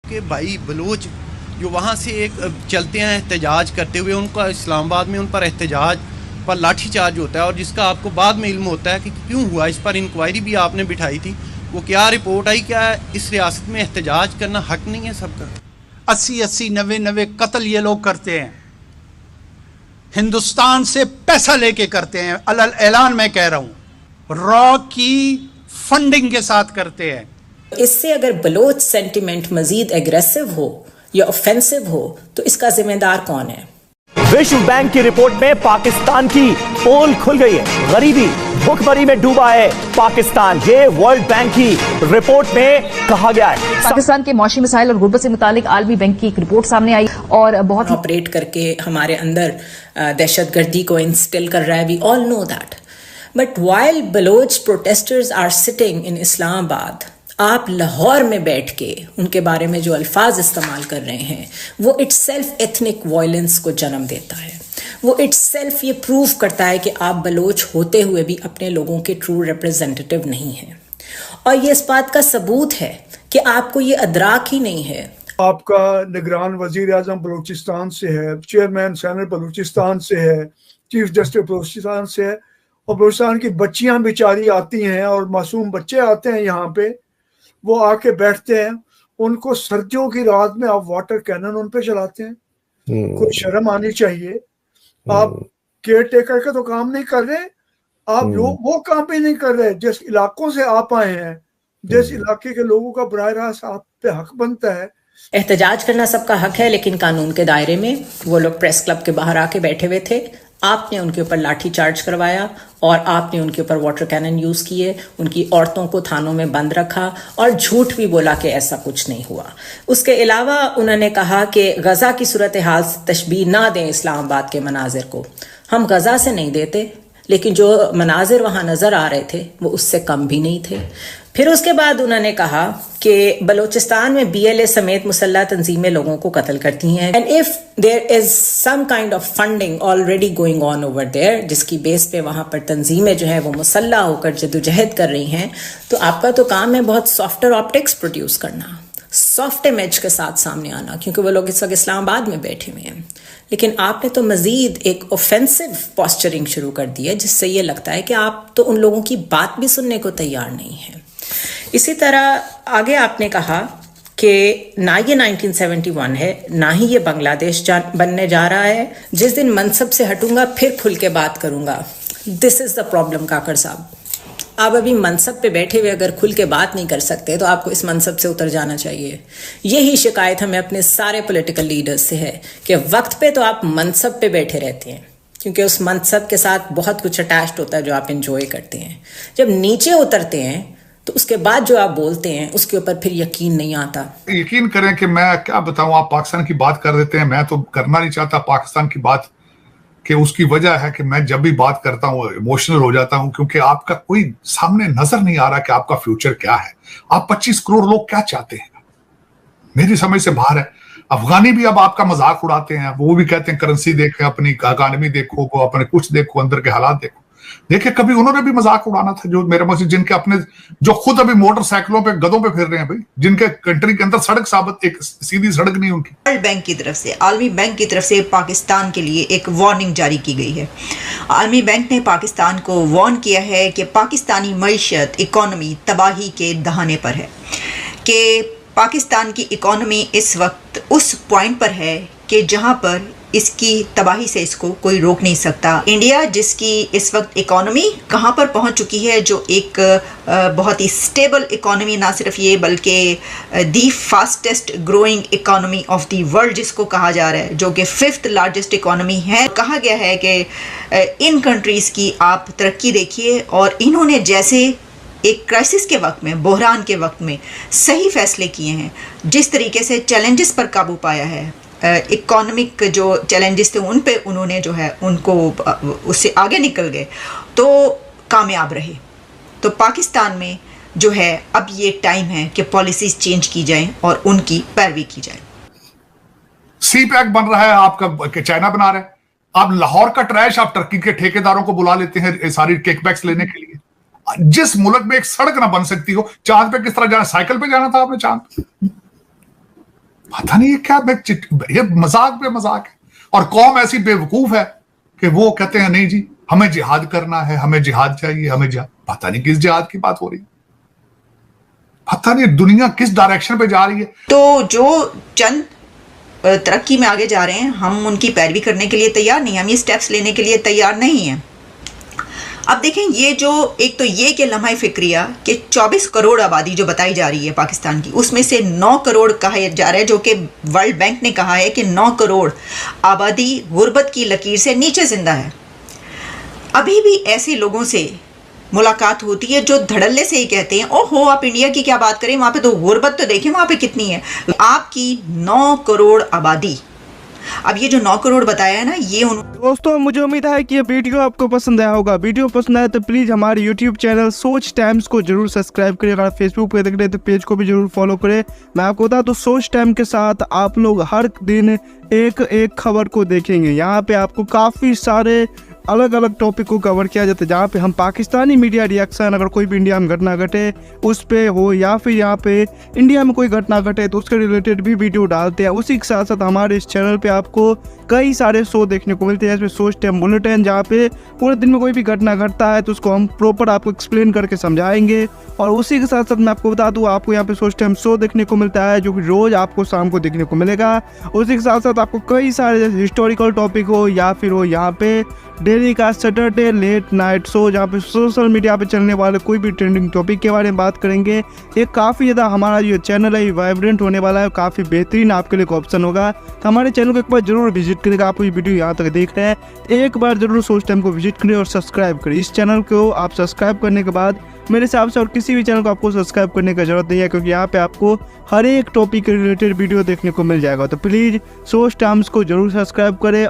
के भाई बलोच जो वहाँ से एक चलते हैं एहतजाज करते हुए, उनका इस्लामाबाद में उन पर एहतजाज पर लाठीचार्ज होता है और जिसका आपको बाद में इल्म होता है कि क्यों हुआ। इस पर इंक्वायरी भी आपने बिठाई थी, वो क्या रिपोर्ट आई, क्या इस रियासत में एहतजाज करना हक नहीं है सबका? 80-80, 90-90 कत्ल ये लोग करते हैं, हिंदुस्तान से पैसा लेके करते हैं। अलल ऐलान मैं कह रहा हूं, रॉ की फंडिंग के साथ करते हैं। इससे अगर बलोच सेंटिमेंट मजीद एग्रेसिव हो या ऑफेंसिव हो तो इसका जिम्मेदार कौन है? विश्व बैंक की रिपोर्ट में पाकिस्तान की पोल खुल गई है। गरीबी भुखमरी में डूबा है पाकिस्तान, ये वर्ल्ड बैंक की रिपोर्ट में कहा गया है। पाकिस्तान के मौशी मिसाइल और गुर्बत से मुतालिक आलमी बैंक की एक रिपोर्ट सामने आई और बहुत ऑपरेट करके हमारे अंदर दहशतगर्दी को इंस्टिल कर रहा है। We all know that, but while Baloch protesters are sitting in Islamabad, आप लाहौर में बैठ के उनके बारे में जो अल्फाज इस्तेमाल कर रहे हैं वो इटसेल्फ एथनिक वायलेंस को जन्म देता है। वो इटसेल्फ ये प्रूव करता है कि आप बलोच होते हुए भी अपने लोगों के ट्रू रिप्रेजेंटेटिव नहीं हैं। और ये इस बात का सबूत है कि आपको ये अदराक ही नहीं है। आपका निगरान वजीर आजम बलूचिस्तान से है, चेयरमैन सेनेट बलूचिस्तान से है, चीफ जस्टिस बलूचिस्तान से है, और बलूचिस्तान की बच्चियां बेचारी आती हैं और मासूम बच्चे आते हैं यहाँ पे, वो आके बैठते हैं, उनको सर्दियों की रात में आप वाटर कैनन उन पे चलाते हैं। कोई शर्म आनी चाहिए। आप केयर टेकर का तो काम नहीं कर रहे, आप वो काम भी नहीं कर रहे जिस इलाकों से आप आए हैं, जिस इलाके के लोगों का बराह रास्त आप पे हक बनता है। एहतजाज करना सबका हक है, लेकिन कानून के दायरे में। वो लोग प्रेस क्लब के बाहर आके बैठे हुए थे, आपने उनके ऊपर लाठी चार्ज करवाया और आपने उनके ऊपर वाटर कैनन यूज किए, उनकी औरतों को थानों में बंद रखा और झूठ भी बोला कि ऐसा कुछ नहीं हुआ। उसके अलावा उन्होंने कहा कि गजा की सूरत हाल से तशबीह ना दें इस्लामाबाद के मनाजिर को। हम गजा से नहीं देते, लेकिन जो मनाजिर वहां नजर आ रहे थे वो उससे कम भी नहीं थे। फिर उसके बाद उन्होंने कहा कि बलोचिस्तान में BLA समेत मुसल्लह तंजीमें लोगों को कत्ल करती हैं, and if there is some kind of funding already going on over there, जिसकी बेस पे वहां पर तंजीमें जो है वो मुसल्लह होकर जदोजहद कर रही हैं, तो आपका तो काम है बहुत सॉफ्टर ऑप्टिक्स प्रोड्यूस करना, सॉफ्ट इमेज के साथ सामने आना, क्योंकि वो लोग इस वक्त इस्लामाबाद में बैठे हुए हैं। लेकिन आपने तो मजीद एक ऑफेंसिव पॉस्चरिंग शुरू कर दी है, जिससे ये लगता है कि आप तो उन लोगों की बात भी सुनने को तैयार नहीं है। इसी तरह आगे आपने कहा कि ना ये 1971 है, ना ही ये बांग्लादेश बनने जा रहा है। जिस दिन मनसब से हटूंगा फिर खुल के बात करूंगा। दिस इज द प्रॉब्लम काकर साहब। आप अभी मनसब पे बैठे हुए अगर खुल के बात नहीं कर सकते तो आपको इस मनसब से उतर जाना चाहिए। यही शिकायत हमें अपने सारे पॉलिटिकल लीडर्स से है कि वक्त पे तो आप मनसब पे बैठे रहते हैं, क्योंकि उस मनसब के साथ बहुत कुछ अटैच्ड होता है जो आप इंजॉय करते हैं। जब नीचे उतरते हैं तो उसके बाद जो आप बोलते हैं उसके ऊपर फिर यकीन नहीं आता। यकीन करें कि मैं क्या बताऊं, आप पाकिस्तान की बात कर देते हैं, मैं तो करना नहीं चाहता पाकिस्तान की बात, कि उसकी वजह है कि मैं जब भी बात करता हूँ इमोशनल हो जाता हूँ, क्योंकि आपका कोई सामने नजर नहीं आ रहा कि आपका फ्यूचर क्या है। आप 25 करोड़ लोग क्या चाहते हैं, मेरी समझ से बाहर है। अफगानी भी अब आपका मजाक उड़ाते हैं, वो भी कहते हैं करेंसी देखे, अपनी इकानमी देखो, अपने कुछ देखो, अंदर के हालात देखो। देखिए कभी उन्होंने भी मजाक उड़ाना था, जो मेरे मकसद जिनके अपने, जो खुद अभी मोटरसाइकिलों पे गधों पे फिर रहे हैं भाई, जिनके कंट्री के अंदर सड़क साबित एक सीधी सड़क नहीं उनकी। वर्ल्ड बैंक की तरफ से, आलमी बैंक की तरफ से पाकिस्तान के लिए एक वार्निंग जारी की गई है। आलमी बैंक ने पाकिस्तान को वार्न किया है कि पाकिस्तानी मईशत इकोनॉमी तबाही के दहाने पर है, कि पाकिस्तान की इकोनॉमी इस वक्त उस पॉइंट पर है कि जहां पर इसकी तबाही से इसको कोई रोक नहीं सकता। इंडिया जिसकी इस वक्त इकोनॉमी कहां पर पहुंच चुकी है, जो एक बहुत ही स्टेबल इकोनॉमी, ना सिर्फ ये बल्कि दी fastest growing economy of the world जिसको कहा जा रहा है, जो कि 5th लार्जेस्ट इकोनॉमी है। कहा गया है कि इन कंट्रीज़ की आप तरक्की देखिए, और इन्होंने जैसे एक क्राइसिस के वक्त में, बहरान के वक्त में सही फैसले किए हैं, जिस तरीके से चैलेंजेस पर काबू पाया है, इकोनॉमिक जो चैलेंजेस थे उन पे उन्होंने जो है उनको उससे आगे निकल गए, तो कामयाब रहे। तो पाकिस्तान में जो है अब ये टाइम है कि पॉलिसीज चेंज की जाएं और उनकी पैरवी की जाए। सी पैक बन रहा है आपका, चाइना बना रहा है। आप लाहौर का ट्रैश आप टर्की के ठेकेदारों को बुला लेते हैं सारी किकबैक्स लेने के लिए। जिस मुल्क में एक सड़क ना बन सकती हो, चांद पे किस तरह जाना, साइकिल पे जाना था आपने चांद। पता नहीं ये क्या, ये मजाक पे मजाक है। और कौम ऐसी बेवकूफ है कि वो कहते हैं नहीं जी हमें जिहाद करना है, हमें जिहाद चाहिए, हमें जिहाद। पता नहीं किस जिहाद की बात हो रही है, पता नहीं दुनिया किस डायरेक्शन पे जा रही है। तो जो चंद तरक्की में आगे जा रहे हैं, हम उनकी पैरवी करने के लिए तैयार नहीं, हम ये स्टेप्स लेने के लिए तैयार नहीं हैं। अब देखें, ये जो एक तो ये कि लम्हा फिक्रिया कि 24 करोड़ आबादी जो बताई जा रही है पाकिस्तान की, उसमें से 9 करोड़ कहा जा रहा है, जो कि वर्ल्ड बैंक ने कहा है कि 9 करोड़ आबादी गुर्बत की लकीर से नीचे जिंदा है। अभी भी ऐसे लोगों से मुलाकात होती है जो धड़ल्ले से ही कहते हैं ओहो आप इंडिया की क्या बात करें, वहाँ पे तो गुर्बत तो देखें वहाँ पे कितनी है। आपकी 9 करोड़ आबादी, अब ये जो 9 करोड़ बताया है ना, ये दोस्तों मुझे उम्मीद है कि ये वीडियो आपको पसंद आया होगा। वीडियो पसंद आया तो प्लीज़ हमारे यूट्यूब चैनल सोच टाइम्स को जरूर सब्सक्राइब करें। अगर फेसबुक पे देख रहे हैं तो पेज को भी जरूर फॉलो करें। मैं आपको बता दूं, सोच टाइम के साथ आप लोग हर दिन एक खबर को देखेंगे। यहाँ पे आपको काफ़ी सारे अलग अलग टॉपिक को कवर किया जाता है, जहाँ पे हम पाकिस्तानी मीडिया रिएक्शन, अगर कोई भी इंडिया में घटना घटे उस पे हो, या फिर यहाँ पे इंडिया में कोई घटना घटे तो उसके रिलेटेड भी वीडियो डालते हैं। उसी के साथ साथ हमारे इस चैनल पे आपको कई सारे शो देखने को मिलते हैं, जैसे सोच टाइम बुलेटिन, जहाँ पे पूरे दिन में कोई भी घटना घटता है तो उसको हम प्रॉपर आपको एक्सप्लेन करके समझाएंगे। और उसी के साथ साथ मैं आपको बता दूँ, आपको यहाँ पे सोच टाइम शो देखने को मिलता है जो कि रोज़ आपको शाम को देखने को मिलेगा। उसी के साथ साथ आपको कई सारे जैसे हिस्टोरिकल टॉपिक हो या फिर हो यहाँ पे डेली का सैटरडे लेट नाइट शो, जहाँ पे सोशल मीडिया पे चलने वाले कोई भी ट्रेंडिंग टॉपिक के बारे में बात करेंगे। ये काफ़ी ज़्यादा हमारा जो चैनल है वाइब्रेंट होने वाला है, काफ़ी बेहतरीन आपके लिए एक ऑप्शन होगा। तो हमारे चैनल को एक बार जरूर विजिट करेगा। आप ये वीडियो यहाँ तक देख रहे हैं, एक बार जरूर सोच टाइम को विजिट करें और सब्सक्राइब करें। इस चैनल को आप सब्सक्राइब करने के बाद मेरे हिसाब से और किसी भी चैनल को आपको सब्सक्राइब करने की जरूरत नहीं है, क्योंकि यहाँ पे आपको हर एक टॉपिक के रिलेटेड वीडियो देखने को मिल जाएगा। तो प्लीज़ सोच टाइम्स को जरूर सब्सक्राइब करें